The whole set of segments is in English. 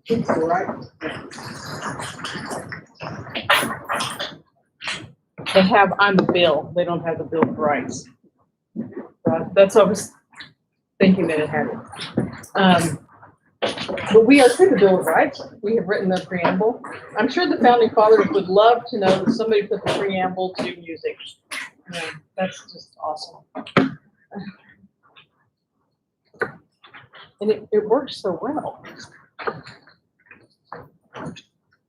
Right? They have I'm a bill. They don't have the Bill of Rights. That's what I was thinking that it had it. But we are to the Bill of Rights. We have written the preamble. I'm sure the founding fathers would love to know that somebody put the preamble to music. That's just awesome. And it works so well.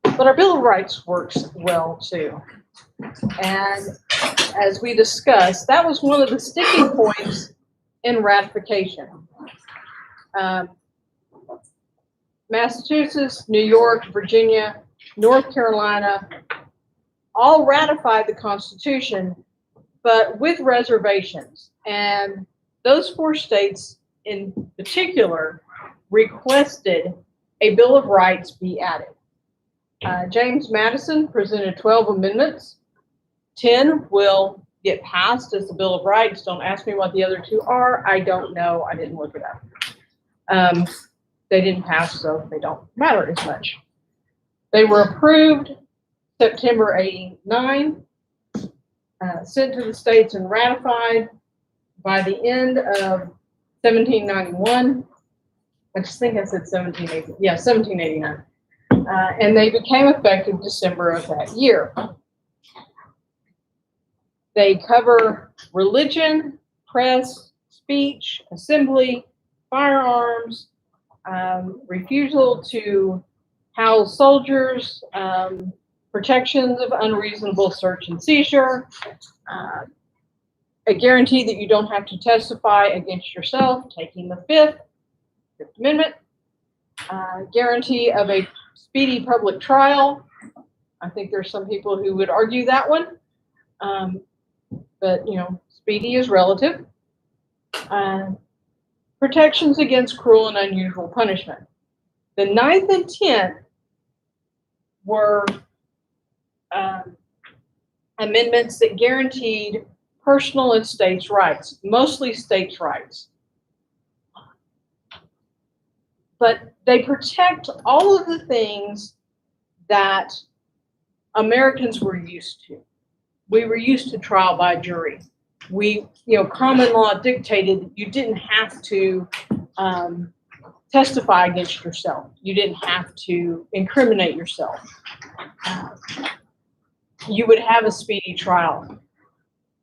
But our Bill of Rights works well too. And as we discussed, that was one of the sticking points in ratification. Massachusetts, New York, Virginia, North Carolina all ratified the Constitution, but with reservations. And those 4 states in particular requested a Bill of Rights be added. James Madison presented 12 amendments. 10 will get passed as the Bill of Rights. Don't ask me what the other 2 are. I don't know. I didn't look it up. They didn't pass, so they don't matter as much. They were approved September 89, sent to the states and ratified by the end of 1791. I just think I said 1780. Yeah, 1789. And they became effective December of that year. They cover religion, press, speech, assembly, firearms, refusal to house soldiers, protections of unreasonable search and seizure, a guarantee that you don't have to testify against yourself, taking the Fifth Amendment, guarantee of a speedy public trial. I think there's some people who would argue that one, but speedy is relative. Protections against cruel and unusual punishment. The 9th and 10th were amendments that guaranteed personal and states' rights, mostly states' rights. But they protect all of the things that Americans were used to. We were used to trial by jury. Common law dictated that you didn't have to testify against yourself. You didn't have to incriminate yourself. You would have a speedy trial.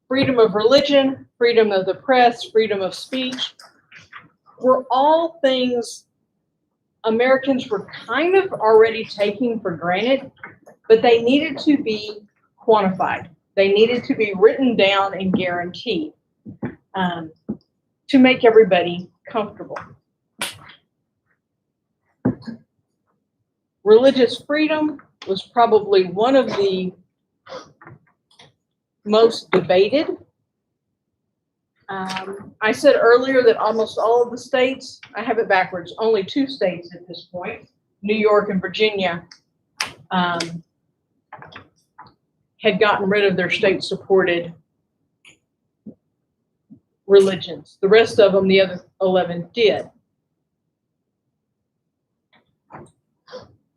Freedom of religion, freedom of the press, freedom of speech were all things Americans were kind of already taking for granted, but they needed to be quantified. They needed to be written down and guaranteed to make everybody comfortable. Religious freedom was probably one of the most debated. I said earlier that almost all of the states, I have it backwards, only 2 states at this point, New York and Virginia, had gotten rid of their state-supported religions. The rest of them, the other 11, did.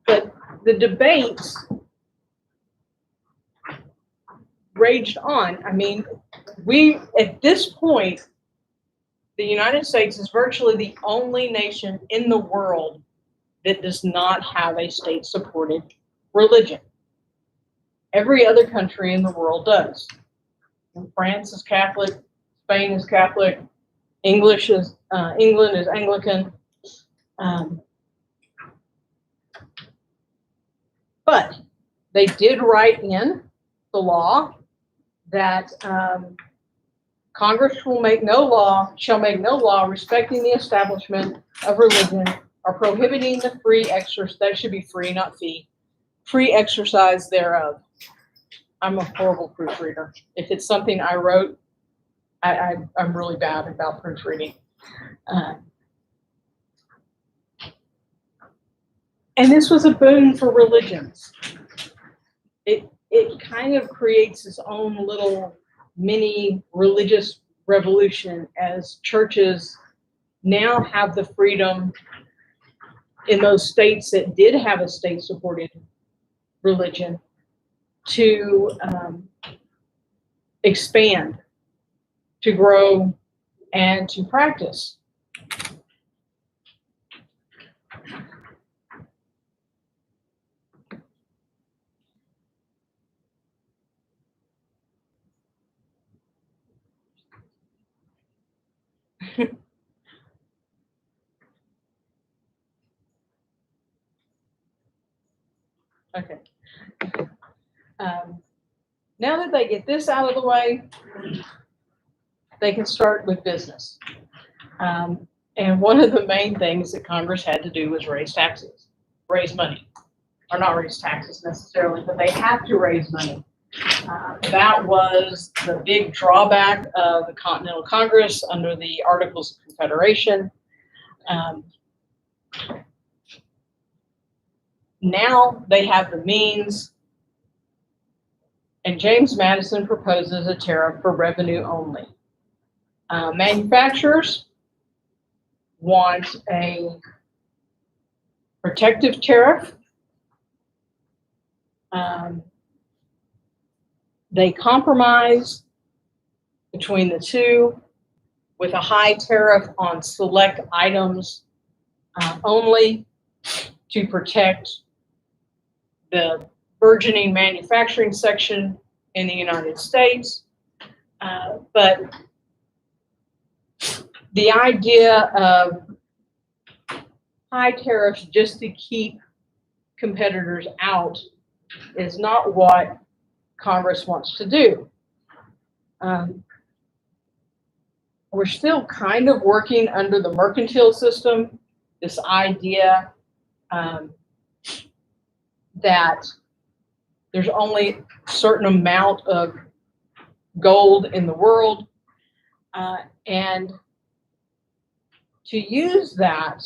But the debates raged on. I mean, at this point, the United States is virtually the only nation in the world that does not have a state-supported religion. Every other country in the world does. France is Catholic, Spain is Catholic, England is Anglican. But they did write in the law that Congress shall make no law respecting the establishment of religion or prohibiting the free exercise. That should be free, not fee. Free exercise thereof. I'm a horrible proofreader. If it's something I wrote, I'm really bad about proofreading. And this was a boon for religions. It kind of creates its own little mini religious revolution as churches now have the freedom in those states that did have a state-supported religion to expand, to grow, and to practice. Okay. Now that they get this out of the way, they can start with business. And one of the main things that Congress had to do was raise taxes, raise money, or not raise taxes necessarily, but they had to raise money. That was the big drawback of the Continental Congress under the Articles of Confederation. Now they have the means, and James Madison proposes a tariff for revenue only. Manufacturers want a protective tariff. They compromise between the two with a high tariff on select items only to protect the burgeoning manufacturing section in the United States. But the idea of high tariffs just to keep competitors out is not what Congress wants to do. We're still kind of working under the mercantile system, this idea that there's only a certain amount of gold in the world, and to use that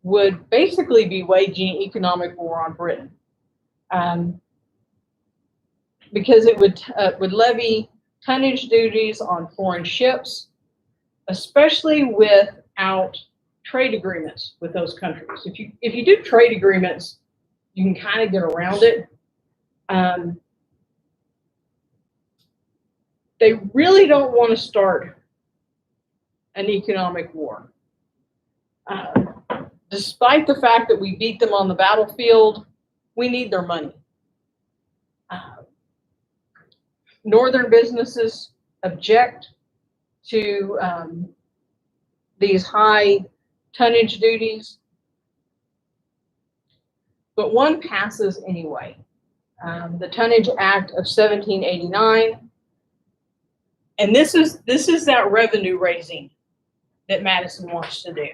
would basically be waging economic war on Britain, because it would levy tonnage duties on foreign ships, especially without trade agreements with those countries. If you do trade agreements, you can kind of get around it. They really don't want to start an economic war. Despite the fact that we beat them on the battlefield, we need their money. Northern businesses object to these high tonnage duties, but one passes anyway. The Tonnage Act of 1789, and this is that revenue raising that Madison wants to do.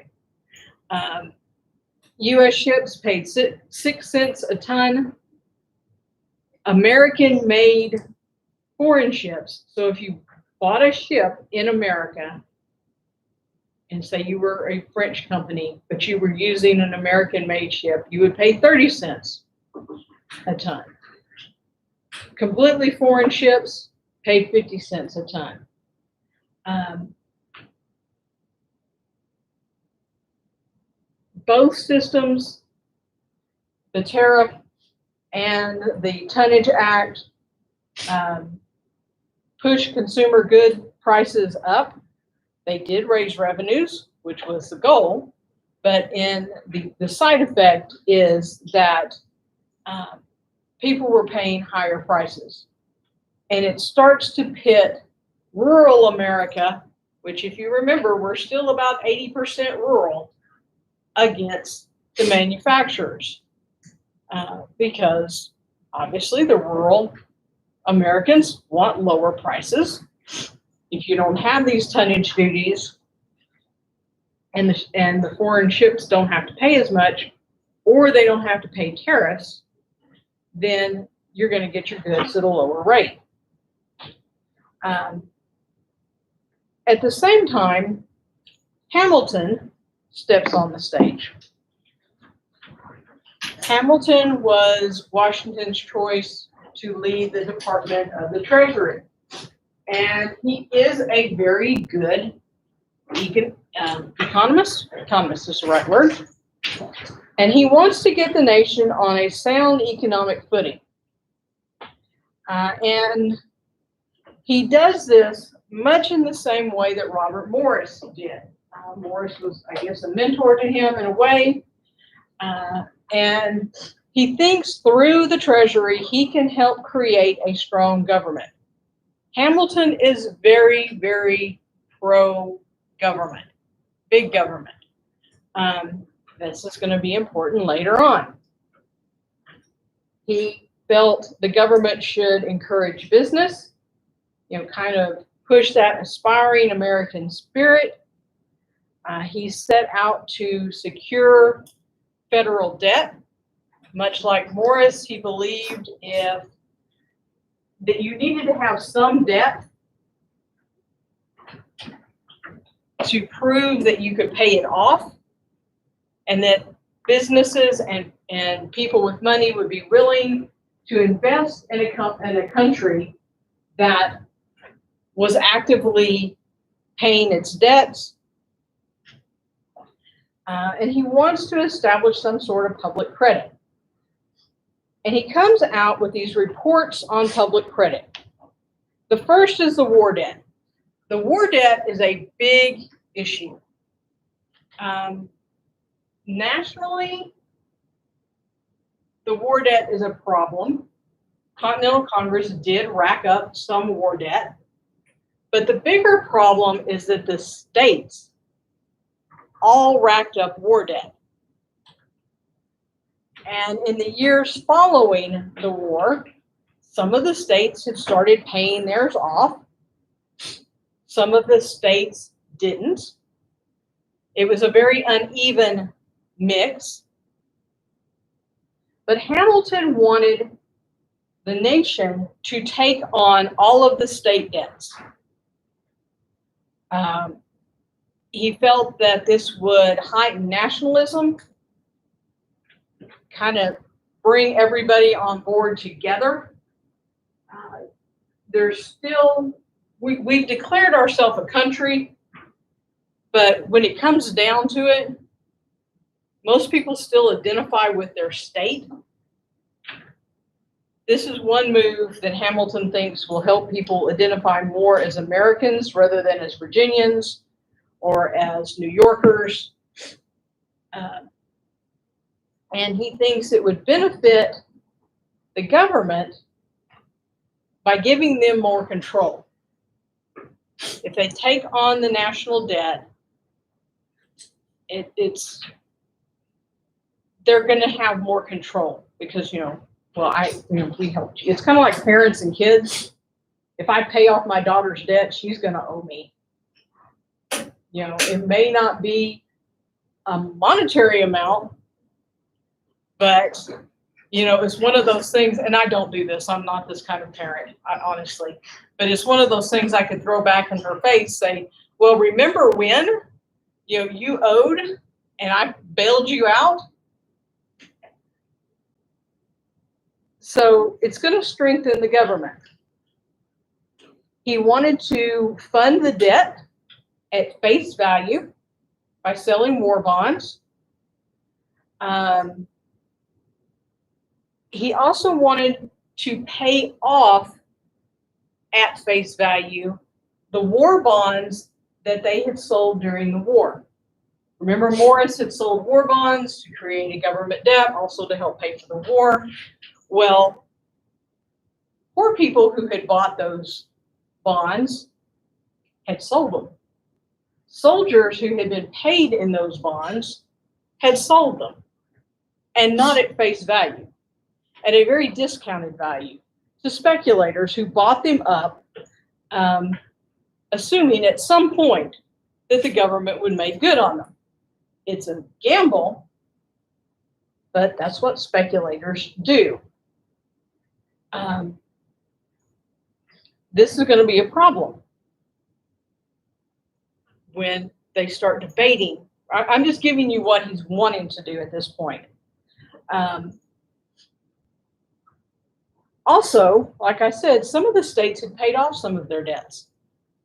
U.S. ships paid 6 cents a ton. American-made foreign ships. So if you bought a ship in America, and say you were a French company, but you were using an American-made ship, you would pay 30 cents a ton. Completely foreign ships paid 50 cents a ton. Both systems, the tariff and the Tonnage Act, push consumer good prices up. They did raise revenues, which was the goal, but in the side effect is that people were paying higher prices. And it starts to pit rural America, which if you remember, we're still about 80% rural, against the manufacturers. Because obviously the rural Americans want lower prices. If you don't have these tonnage duties and the foreign ships don't have to pay as much, or they don't have to pay tariffs, then you're going to get your goods at a lower rate. At the same time, Hamilton steps on the stage. Hamilton was Washington's choice to lead the Department of the Treasury. And he is a very good economist. Economist is the right word. And he wants to get the nation on a sound economic footing. And he does this much in the same way that Robert Morris did. Morris was, I guess, a mentor to him in a way. And he thinks through the Treasury, he can help create a strong government. Hamilton is very, very pro-government, big government. This is going to be important later on. He felt the government should encourage business, kind of push that aspiring American spirit. He set out to secure federal debt. Much like Morris, he believed that you needed to have some debt to prove that you could pay it off, and that businesses and people with money would be willing to invest in a country that was actively paying its debts. And he wants to establish some sort of public credit. And he comes out with these reports on public credit. The first is the war debt. The war debt is a big issue. Nationally, the war debt is a problem. Continental Congress did rack up some war debt. But the bigger problem is that the states all racked up war debt. And in the years following the war, some of the states had started paying theirs off. Some of the states didn't. It was a very uneven mix. But Hamilton wanted the nation to take on all of the state debts. He felt that this would heighten nationalism, kind of bring everybody on board together. There's still, we've declared ourselves a country, but when it comes down to it, most people still identify with their state. This is one move that Hamilton thinks will help people identify more as Americans rather than as Virginians or as New Yorkers. And he thinks it would benefit the government by giving them more control. If they take on the national debt, they're going to have more control because, we helped you. It's kind of like parents and kids. If I pay off my daughter's debt, she's going to owe me. It may not be a monetary amount, but, it's one of those things, and I don't do this. I'm not this kind of parent, honestly. But it's one of those things I could throw back in her face, say, well, remember when, you owed and I bailed you out? So it's going to strengthen the government. He wanted to fund the debt at face value by selling war bonds. He also wanted to pay off at face value the war bonds that they had sold during the war. Remember, Morris had sold war bonds to create a government debt, also to help pay for the war. Well, poor people who had bought those bonds had sold them. Soldiers who had been paid in those bonds had sold them, and not at face value, at a very discounted value, to speculators who bought them up, assuming at some point that the government would make good on them. It's a gamble, but that's what speculators do. This is going to be a problem when they start debating. I'm just giving you what he's wanting to do at this point. Also, like I said, some of the states had paid off some of their debts.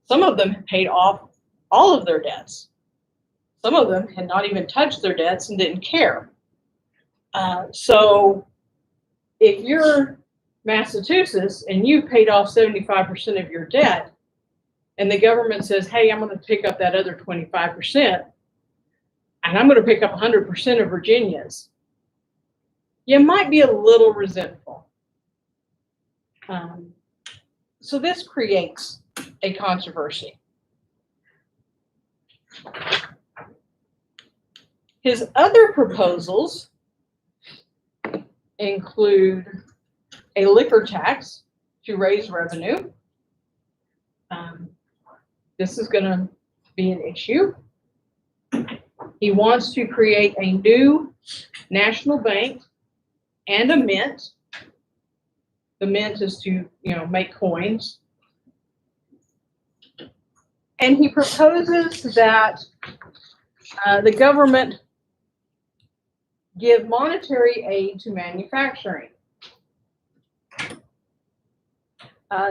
Some of them had paid off all of their debts. Some of them had not even touched their debts and didn't care. So if you're Massachusetts and you've paid off 75% of your debt, and the government says, hey, I'm going to pick up that other 25%, and I'm going to pick up 100% of Virginia's, you might be a little resentful. So this creates a controversy. His other proposals include a liquor tax to raise revenue. This is going to be an issue. He wants to create a new national bank and a mint. The mint is to, make coins. And he proposes that the government give monetary aid to manufacturing.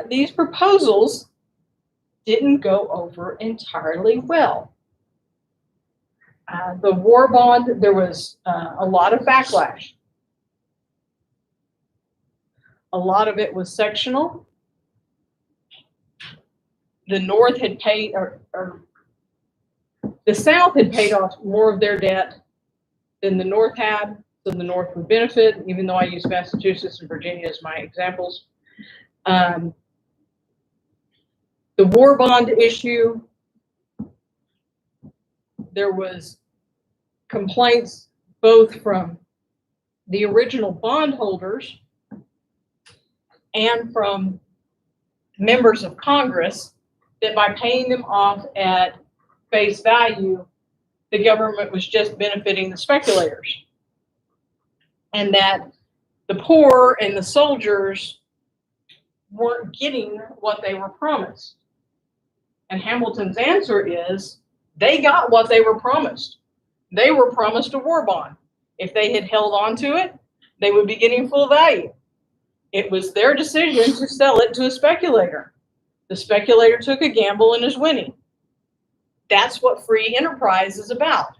These proposals didn't go over entirely well. The war bond, there was a lot of backlash. A lot of it was sectional. The North had paid, or the South had paid off more of their debt than the North had, so the North would benefit, even though I use Massachusetts and Virginia as my examples. The war bond issue, there was complaints both from the original bondholders and from members of Congress that by paying them off at face value, the government was just benefiting the speculators, and that the poor and the soldiers weren't getting what they were promised. And Hamilton's answer is, they got what they were promised. They were promised a war bond. If they had held on to it, they would be getting full value. It was their decision to sell it to a speculator. The speculator took a gamble and is winning. That's what free enterprise is about.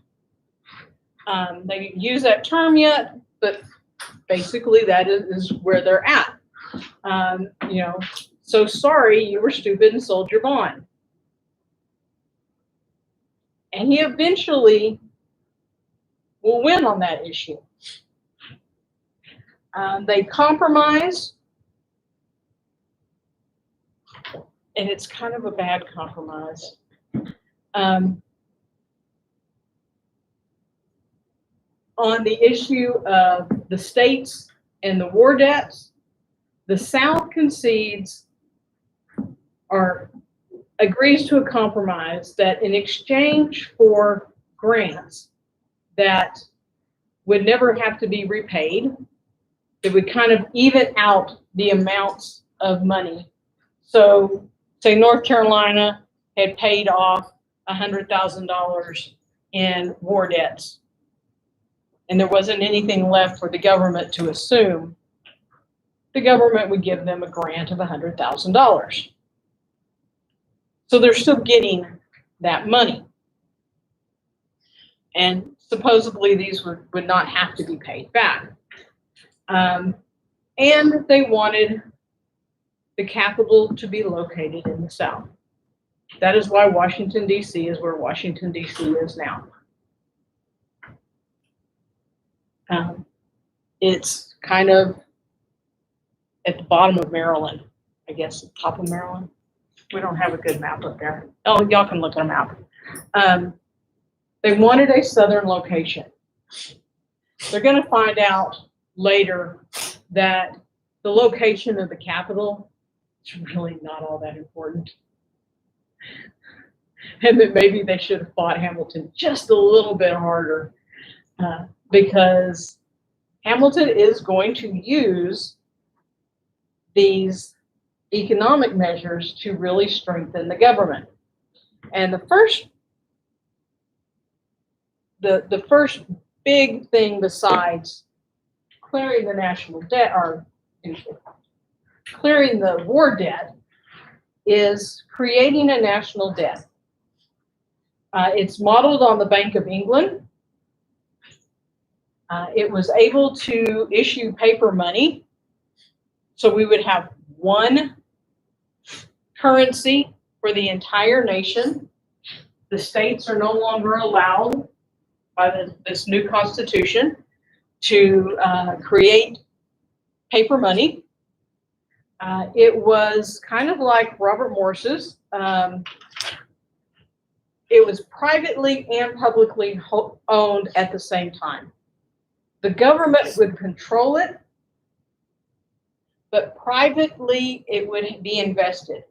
They didn't use that term yet, but basically that is where they're at. So sorry, you were stupid and sold your bond. And he eventually will win on that issue. They compromise, and it's kind of a bad compromise. On the issue of the states and the war debts, the South concedes or agrees to a compromise that in exchange for grants that would never have to be repaid, it would kind of even out the amounts of money. So say North Carolina had paid off $100,000 in war debts, and there wasn't anything left for the government to assume. The government would give them a grant of $100,000. So they're still getting that money. And supposedly these would not have to be paid back. And they wanted the capital to be located in the South. That is why Washington, D.C. is where Washington, D.C. is now. It's kind of at the bottom of Maryland, I guess, the top of Maryland. We don't have a good map up there. Oh, y'all can look at a map. They wanted a southern location. They're going to find out later that the location of the capital is really not all that important. And that maybe they should have fought Hamilton just a little bit harder, because Hamilton is going to use these economic measures to really strengthen the government. And the first big thing besides clearing the national debt, or clearing the war debt, is creating a national debt. It's modeled on the Bank of England. It was able to issue paper money, so we would have one currency for the entire nation. The states are no longer allowed by this new constitution to create paper money. It was kind of like Robert Morris's. It was privately and publicly owned at the same time. The government would control it, but privately it would be invested.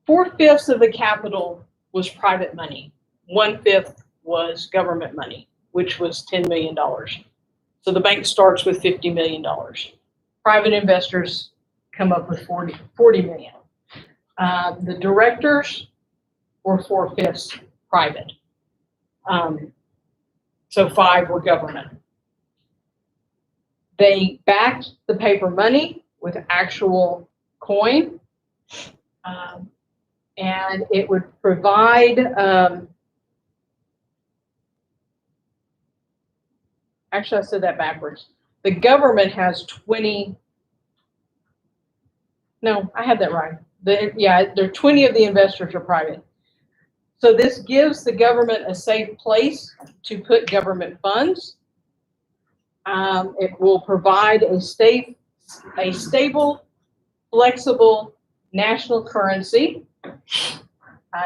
Four-fifths of the capital was private money. 1/5 was government money, which was $10 million. So the bank starts with $50 million. Private investors come up with 40 million. The directors were 4/5 private. So 5 were government. They backed the paper money with actual coin, and it would provide, actually I said that backwards. The government has 20, no, I had that right. There are 20 of the investors are private. So this gives the government a safe place to put government funds. It will provide a stable, flexible national currency.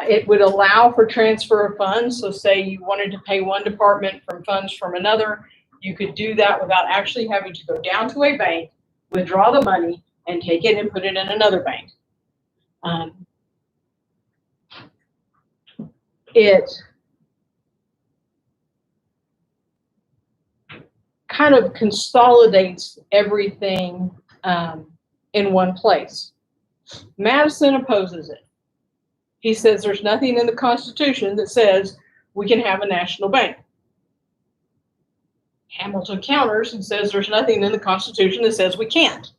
It would allow for transfer of funds. So say you wanted to pay one department from funds from another, you could do that without actually having to go down to a bank, withdraw the money, and take it and put it in another bank. It kind of consolidates everything in one place. Madison opposes it. He says there's nothing in the Constitution that says we can have a national bank. Hamilton counters and says there's nothing in the Constitution that says we can't.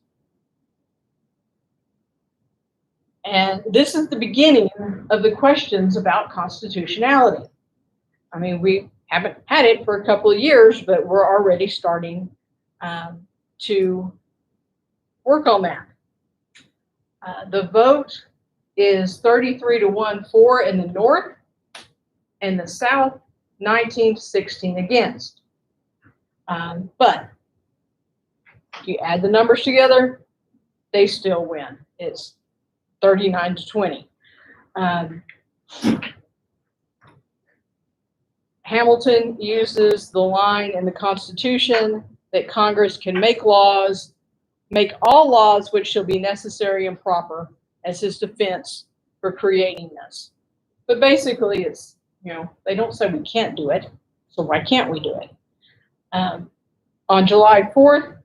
And this is the beginning of the questions about constitutionality. I mean, we haven't had it for a couple of years, but we're already starting to work on that. The vote is 33-1 for in the North, and the South 19-16 against. But if you add the numbers together, they still win. It's 39-20. Hamilton uses the line in the Constitution that Congress can make all laws which shall be necessary and proper as his defense for creating this. But basically it's, they don't say we can't do it, so why can't we do it? On July 4th,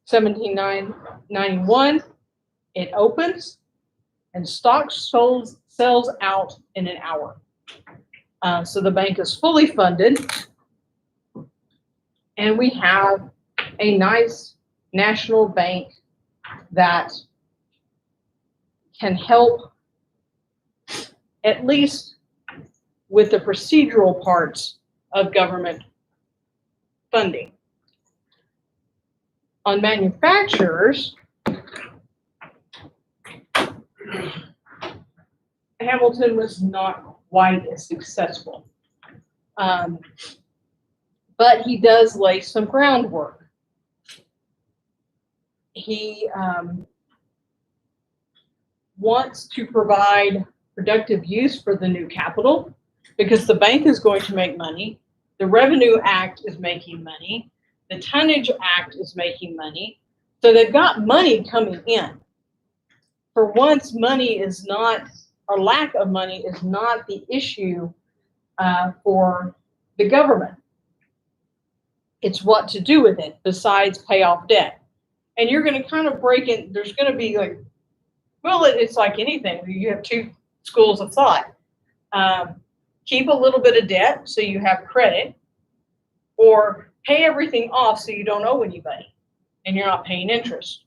1791, it opens and stock sells out in an hour. So the bank is fully funded, and we have a nice national bank that can help at least with the procedural parts of government funding. On manufacturers, Hamilton was not quite as successful, but he does lay some groundwork. He wants to provide productive use for the new capital because the bank is going to make money. The Revenue Act is making money. The Tonnage Act is making money. So they've got money coming in. For once, money is not, or lack of money is not the issue for the government. It's what to do with it besides pay off debt. And you're going to kind of break it. There's going to be like, well, it's like anything. You have two schools of thought. Keep a little bit of debt so you have credit, or pay everything off so you don't owe anybody and you're not paying interest.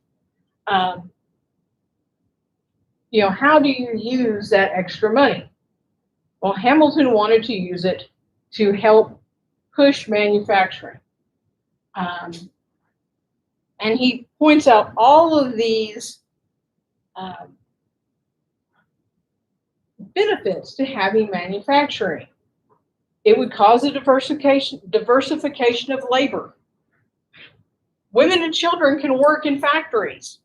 how do you use that extra money? Well, Hamilton wanted to use it to help push manufacturing. And he points out all of these benefits to having manufacturing. It would cause a diversification of labor. Women and children can work in factories.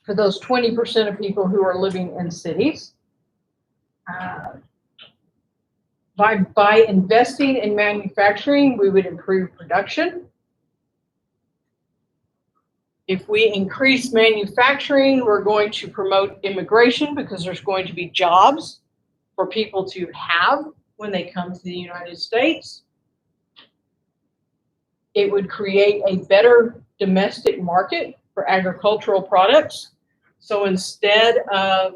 For those 20% of people who are living in cities. By investing in manufacturing, we would improve production. If we increase manufacturing, we're going to promote immigration because there's going to be jobs for people to have when they come to the United States. It would create a better domestic market for agricultural products. So instead of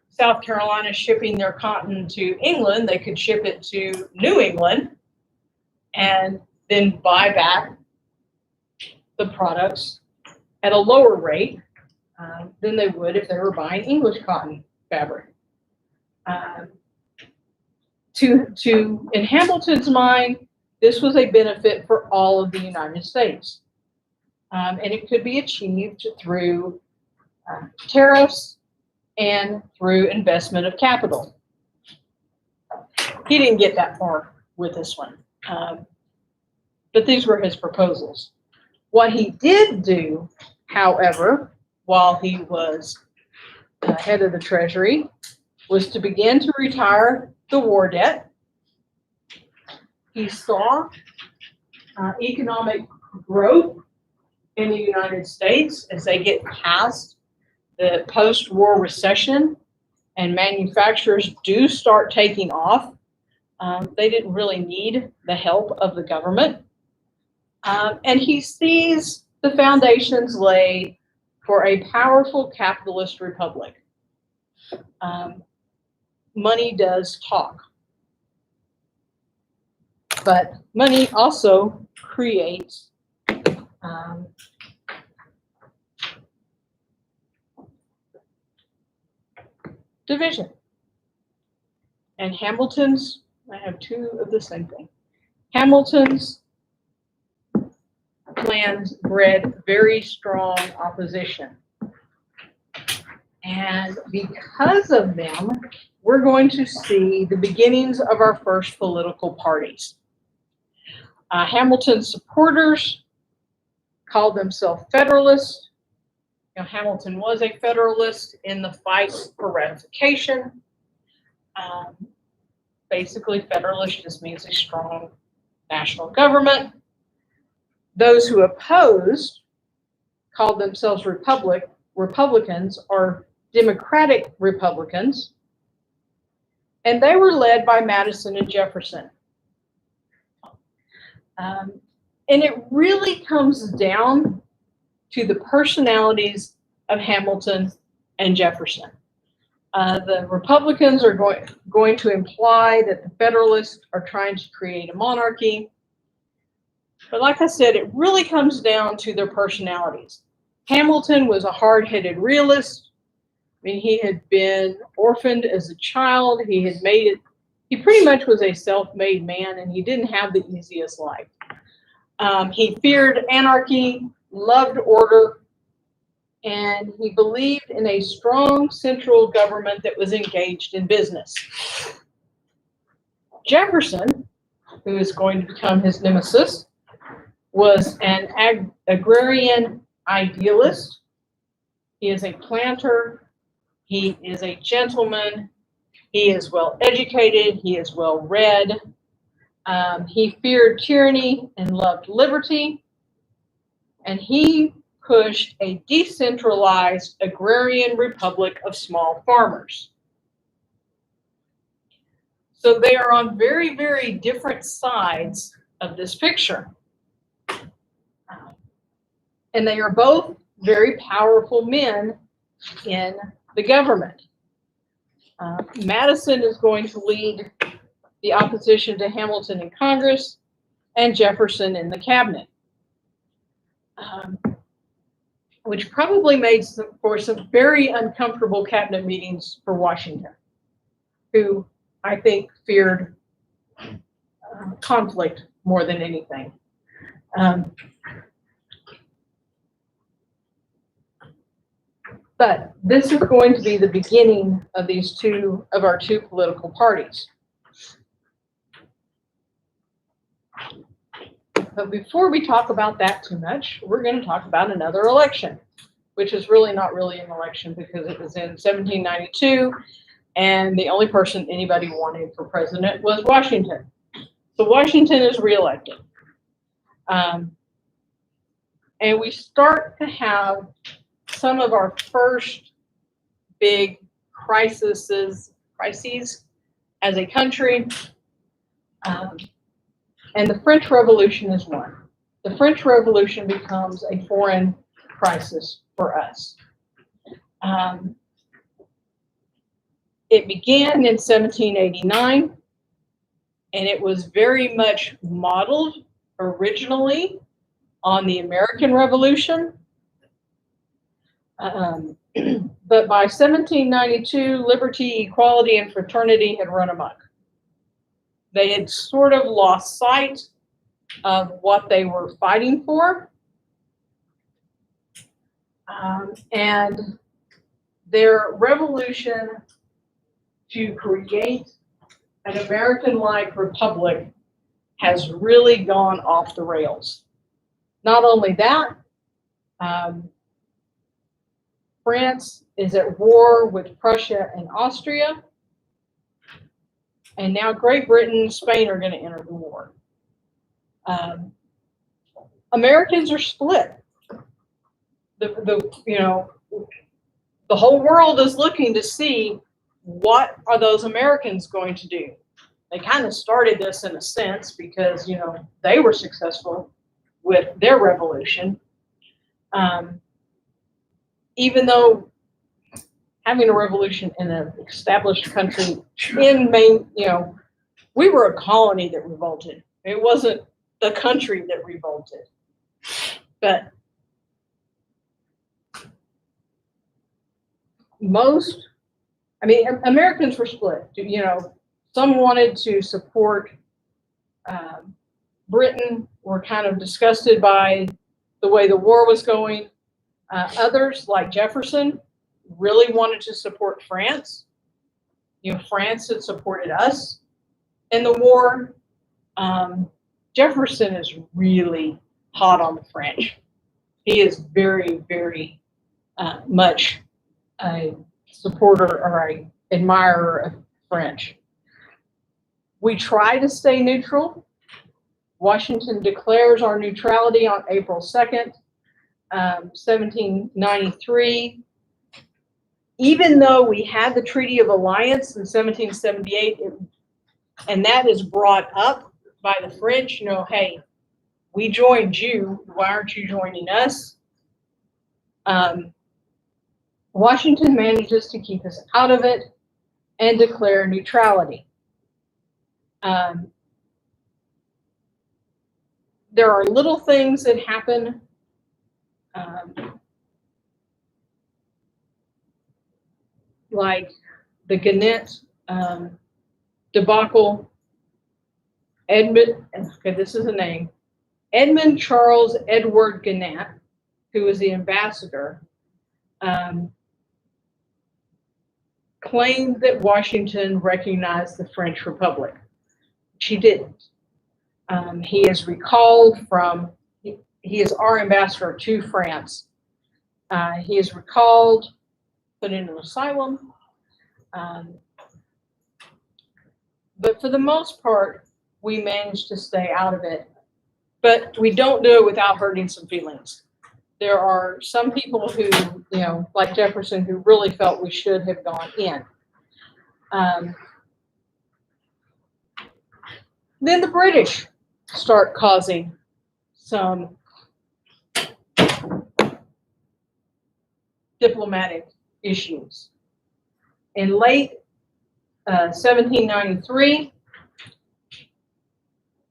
South Carolina shipping their cotton to England, they could ship it to New England and then buy back the products at a lower rate than they would if they were buying English cotton fabric. In Hamilton's mind, this was a benefit for all of the United States. And it could be achieved through tariffs and through investment of capital. He didn't get that far with this one, but these were his proposals. What he did do, however, while he was head of the Treasury, was to begin to retire the war debt. He saw economic growth in the United States as they get past the post-war recession and manufacturers do start taking off. They didn't really need the help of the government. And he sees the foundations laid for a powerful capitalist republic. Money does talk. But money also creates division. And Hamilton's, I have two of the same thing. Hamilton's plans bred very strong opposition. And because of them, we're going to see the beginnings of our first political parties. Hamilton's supporters called themselves Federalists. Hamilton was a Federalist in the fight for ratification. Basically, Federalist just means a strong national government. Those who opposed called themselves Republicans or Democratic Republicans, and they were led by Madison and Jefferson. And it really comes down to the personalities of Hamilton and Jefferson. The Republicans are going to imply that the Federalists are trying to create a monarchy. But like I said, it really comes down to their personalities. Hamilton was a hard-headed realist. I mean, he had been orphaned as a child. He had made it. He pretty much was a self-made man, and he didn't have the easiest life. He feared anarchy, loved order, and he believed in a strong central government that was engaged in business. Jefferson, who is going to become his nemesis, was an agrarian idealist. He is a planter. He is a gentleman. He is well educated. He is well read. He feared tyranny and loved liberty. And he pushed a decentralized agrarian republic of small farmers. So they are on very, very different sides of this picture. And they are both very powerful men in the government. Madison is going to lead the opposition to Hamilton in Congress. and Jefferson in the cabinet, which probably made for some very uncomfortable cabinet meetings for Washington, who I think feared conflict more than anything. But this is going to be the beginning of our two political parties. But before we talk about that too much, we're going to talk about another election, which is really not really an election because it was in 1792, and the only person anybody wanted for president was Washington. So Washington is reelected. And we start to have some of our first big crises as a country. And the French Revolution is one. The French Revolution becomes a foreign crisis for us. It began in 1789, and it was very much modeled originally on the American Revolution. But by 1792, liberty, equality, and fraternity had run amok. They had sort of lost sight of what they were fighting for. And their revolution to create an American-like republic has really gone off the rails. Not only that, France is at war with Prussia and Austria. And now Great Britain and Spain are going to enter the war. Americans are split. The whole world is looking to see what are those Americans going to do. They kind of started this in a sense because they were successful with their revolution. Even though having a revolution in an established country we were a colony that revolted. It wasn't the country that revolted. But Americans were split. Some wanted to support Britain, were kind of disgusted by the way the war was going. Others, like Jefferson, really wanted to support France. France had supported us in the war. Jefferson is really hot on the French. He is very, very much a supporter or an admirer of French. We try to stay neutral. Washington declares our neutrality on April 2nd, 1793. Even though we had the Treaty of Alliance in 1778, and that is brought up by the French, hey, we joined you, why aren't you joining us? Washington manages to keep us out of it and declare neutrality. There are little things that happen. Like the Gannett debacle. This is a name. Edmund Charles Edward Gannett, who was the ambassador, claimed that Washington recognized the French Republic. She didn't. He is recalled he is our ambassador to France. He is recalled, put in an asylum. But for the most part, we managed to stay out of it. But we don't do it without hurting some feelings. There are some people who, like Jefferson, who really felt we should have gone in. Then the British start causing some diplomatic issues. In late 1793,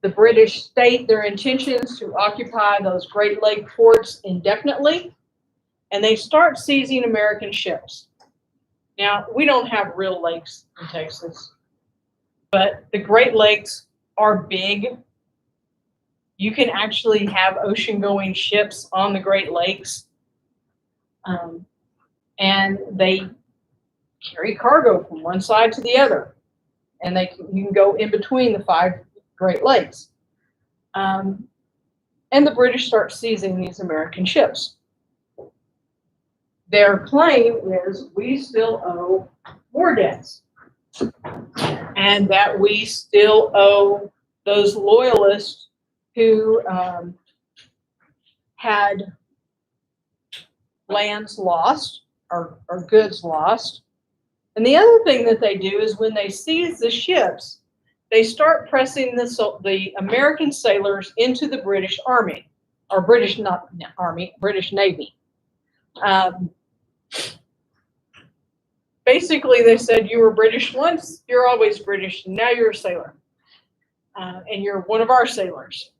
The British state their intentions to occupy those Great Lake ports indefinitely, and they start seizing American ships. Now, we don't have real lakes in Texas, but the Great Lakes are big. You can actually have ocean-going ships on the Great Lakes, and they carry cargo from one side to the other, and you can go in between the 5 Great Lakes. And the British start seizing these American ships. Their claim is we still owe war debts, and that we still owe those loyalists who had lands lost or goods lost. And the other thing that they do is when they seize the ships, they start pressing the American sailors into the British Army, or British Navy. Basically, they said, you were British once, you're always British, and now you're a sailor. And you're one of our sailors.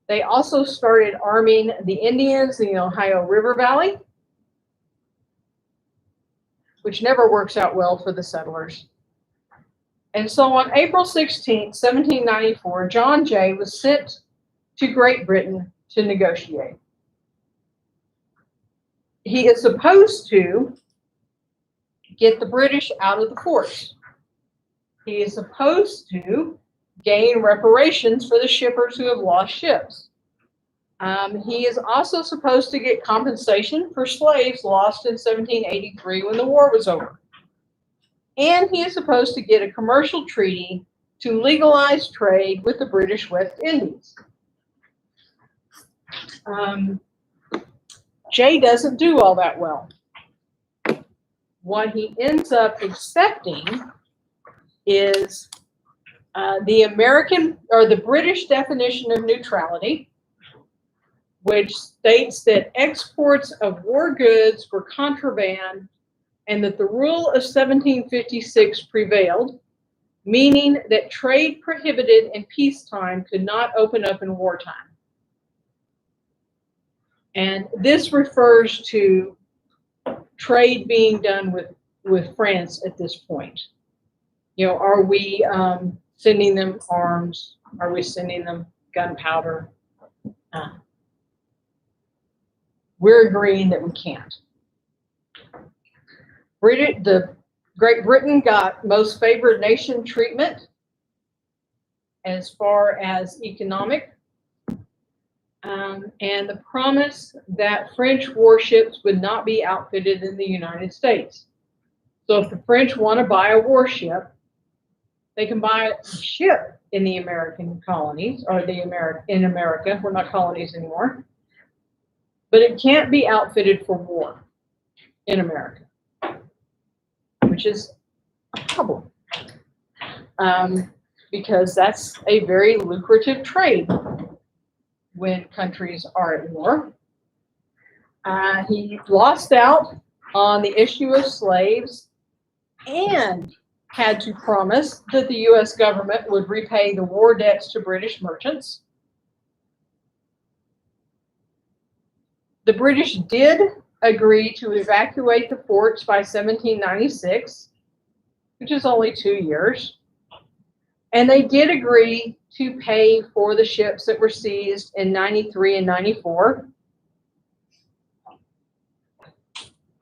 They also started arming the Indians in the Ohio River Valley, which never works out well for the settlers. And so on April 16, 1794, John Jay was sent to Great Britain to negotiate. He is supposed to get the British out of the forts. He is supposed to gain reparations for the shippers who have lost ships. He is also supposed to get compensation for slaves lost in 1783 when the war was over. And he is supposed to get a commercial treaty to legalize trade with the British West Indies. Jay doesn't do all that well. What he ends up accepting is the British definition of neutrality, which states that exports of war goods were contraband and that the rule of 1756 prevailed, meaning that trade prohibited in peacetime could not open up in wartime. And this refers to trade being done with France at this point. You know, are we sending them arms? Are we sending them gunpowder? We're agreeing that we can't. Great Britain got most favored nation treatment as far as economic, and the promise that French warships would not be outfitted in the United States. So if the French want to buy a warship, they can buy a ship in the American colonies, or in America. We're not colonies anymore. But it can't be outfitted for war in America, which is a problem, because that's a very lucrative trade when countries are at war. He lost out on the issue of slaves and had to promise that the U.S. government would repay the war debts to British merchants. The British did agree to evacuate the forts by 1796, which is only 2 years. And they did agree to pay for the ships that were seized in 93 and 94.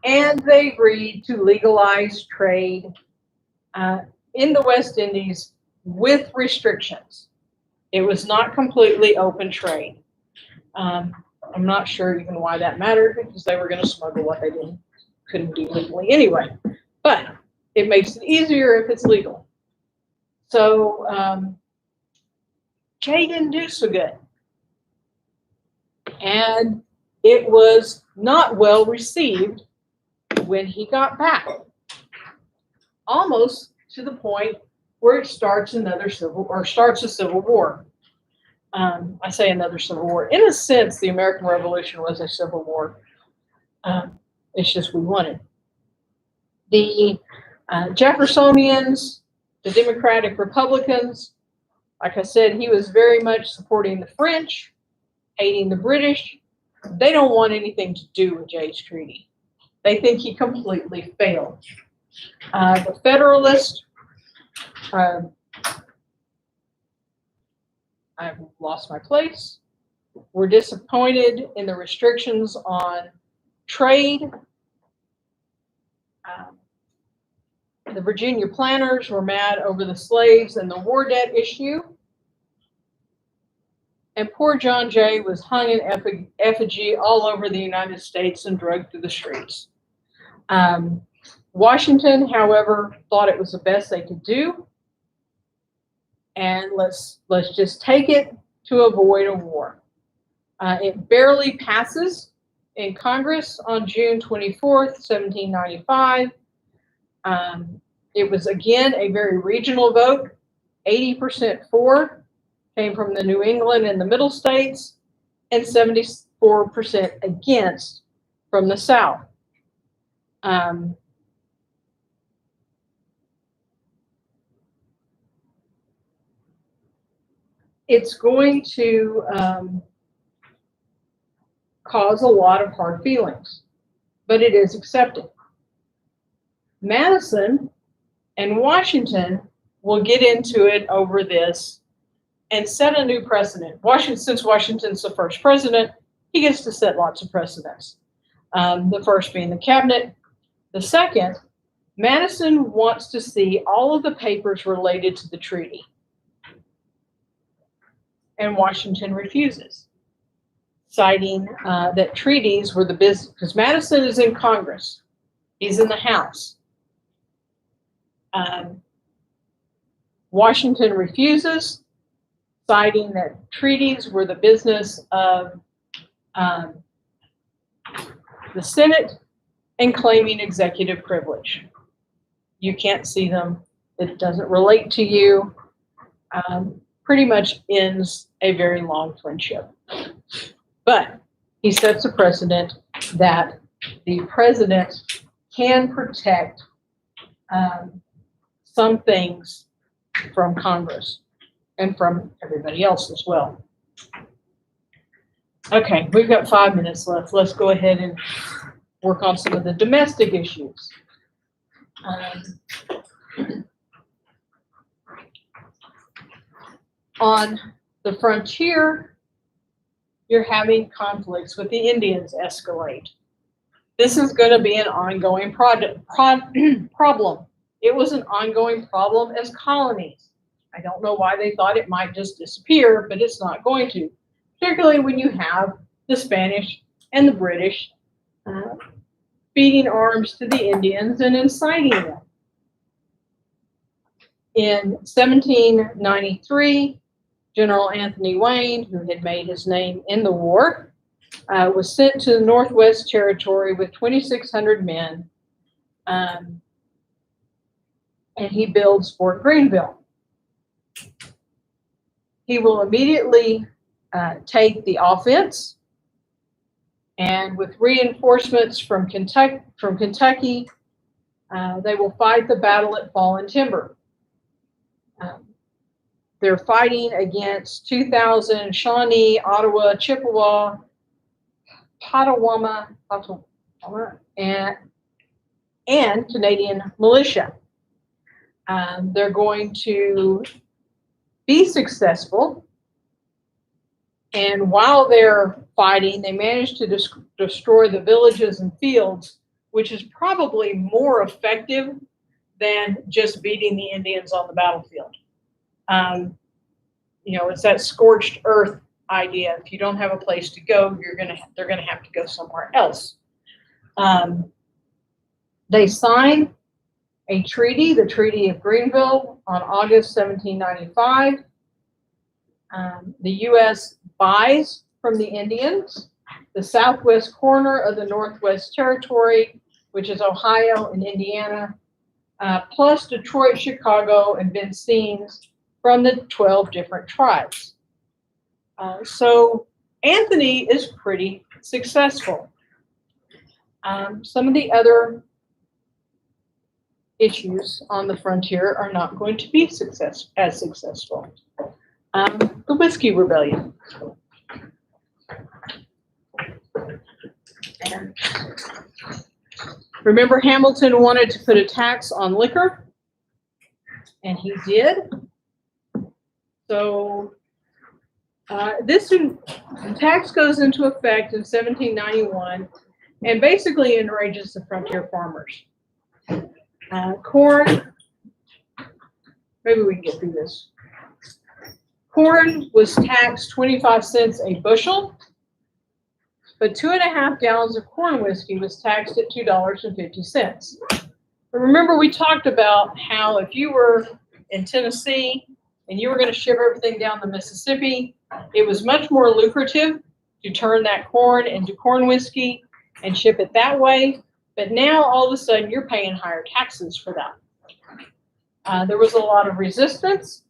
And they agreed to legalize trade in the West Indies with restrictions. It was not completely open trade. I'm not sure even why that mattered, because they were going to smuggle what they couldn't do legally anyway. But it makes it easier if it's legal. So Jay didn't do so good. And it was not well received when he got back. Almost to the point where it starts a civil war. I say another civil war. In a sense, the American Revolution was a civil war. It's just we won it. The Jeffersonians, the Democratic Republicans, Like I said, he was very much supporting the French, hating the British. They don't want anything to do with Jay's Treaty. They think he completely failed. The Federalists, I've lost my place, were disappointed in the restrictions on trade. The Virginia planters were mad over the slaves and the war debt issue. And poor John Jay was hung in effigy all over the United States and dragged through the streets. Washington, however, thought it was the best they could do. And let's just take it to avoid a war. It barely passes in Congress on June 24th, 1795. It was again a very regional vote. 80% for came from the New England and the Middle States, and 74% against from the South. It's going to cause a lot of hard feelings, but it is accepted. Madison and Washington will get into it over this and set a new precedent. Since Washington's the first president, he gets to set lots of precedents. The first being the cabinet. The second, Madison wants to see all of the papers related to the treaty. And Washington refuses, citing that treaties were the business, because Madison is in Congress. He's in the House. Washington refuses, citing that treaties were the business of the Senate and claiming executive privilege. You can't see them. It doesn't relate to you. Pretty much ends a very long friendship. But he sets a precedent that the president can protect some things from Congress and from everybody else as well. Okay, we've got 5 minutes left. Let's go ahead and work on some of the domestic issues. On the frontier, you're having conflicts with the Indians escalate. This is going to be an ongoing problem. It was an ongoing problem as colonies. I don't know why they thought it might just disappear, but it's not going to, particularly when you have the Spanish and the British feeding arms to the Indians and inciting them. In 1793, General Anthony Wayne, who had made his name in the war, was sent to the Northwest Territory with 2,600 men, and he builds Fort Greenville. He will immediately take the offense, and with reinforcements from Kentucky, they will fight the battle at Fallen Timber. They're fighting against 2,000 Shawnee, Ottawa, Chippewa, Potawatomi, and Canadian militia. They're going to be successful, and while they're fighting, they manage to destroy the villages and fields, which is probably more effective than just beating the Indians on the battlefield. It's that scorched earth idea. If you don't have a place to go, they're gonna have to go somewhere else. They sign a treaty, the Treaty of Greenville, on August 1795. The U.S. buys from the Indians the southwest corner of the Northwest Territory, which is Ohio and Indiana, plus Detroit, Chicago, and Vincennes from the 12 different tribes. So Anthony is pretty successful. Some of the other issues on the frontier are not going to be as successful. The Whiskey Rebellion. And remember, Hamilton wanted to put a tax on liquor, and he did. So this tax goes into effect in 1791 and basically enrages the frontier farmers. Corn, maybe we can get through this. Corn was taxed 25 cents a bushel, but 2.5 gallons of corn whiskey was taxed at $2.50. But remember, we talked about how if you were in Tennessee and you were going to ship everything down the Mississippi, it was much more lucrative to turn that corn into corn whiskey and ship it that way. But now all of a sudden you're paying higher taxes for that. There was a lot of resistance.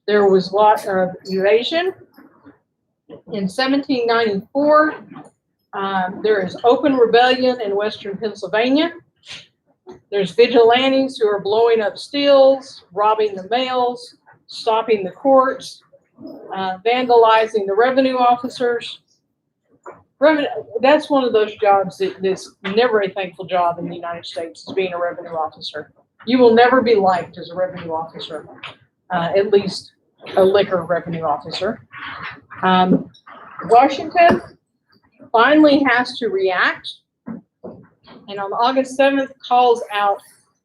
There was a lot of evasion. In 1794, there is open rebellion in western Pennsylvania. There's vigilantes who are blowing up stills, robbing the mails, stopping the courts, vandalizing the revenue officers. That's one of those jobs that's never a thankful job in the United States, is being a revenue officer. You will never be liked as a revenue officer, at least a liquor revenue officer. Washington finally has to react, and on August 7th calls out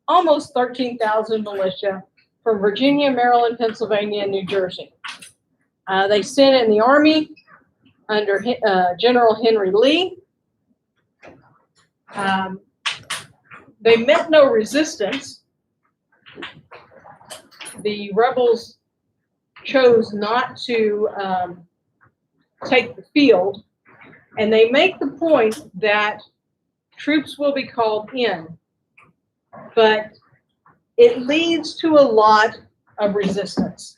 almost 13,000 militia from Virginia, Maryland, Pennsylvania, and New Jersey. They sent in the army under General Henry Lee. They met no resistance. The rebels chose not to take the field, and they make the point that troops will be called in, but it leads to a lot of resistance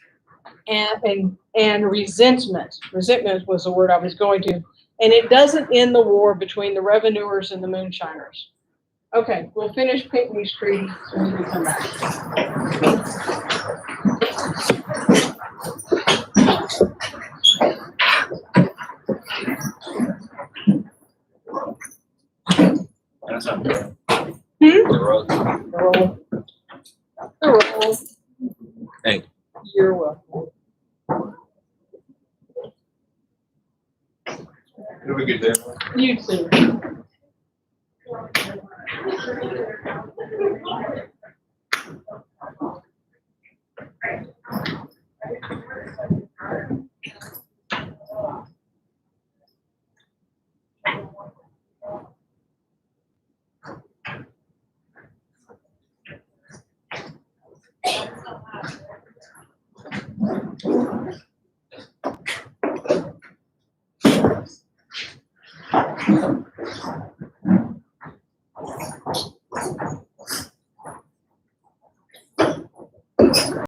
and resentment. Resentment was the word I was going to, and it doesn't end the war between the revenuers and the moonshiners. Okay, we'll finish Pinckney's treaty when we come back. That's not good. The roll. The roll. Thank you. You're welcome. Have a good day. You too.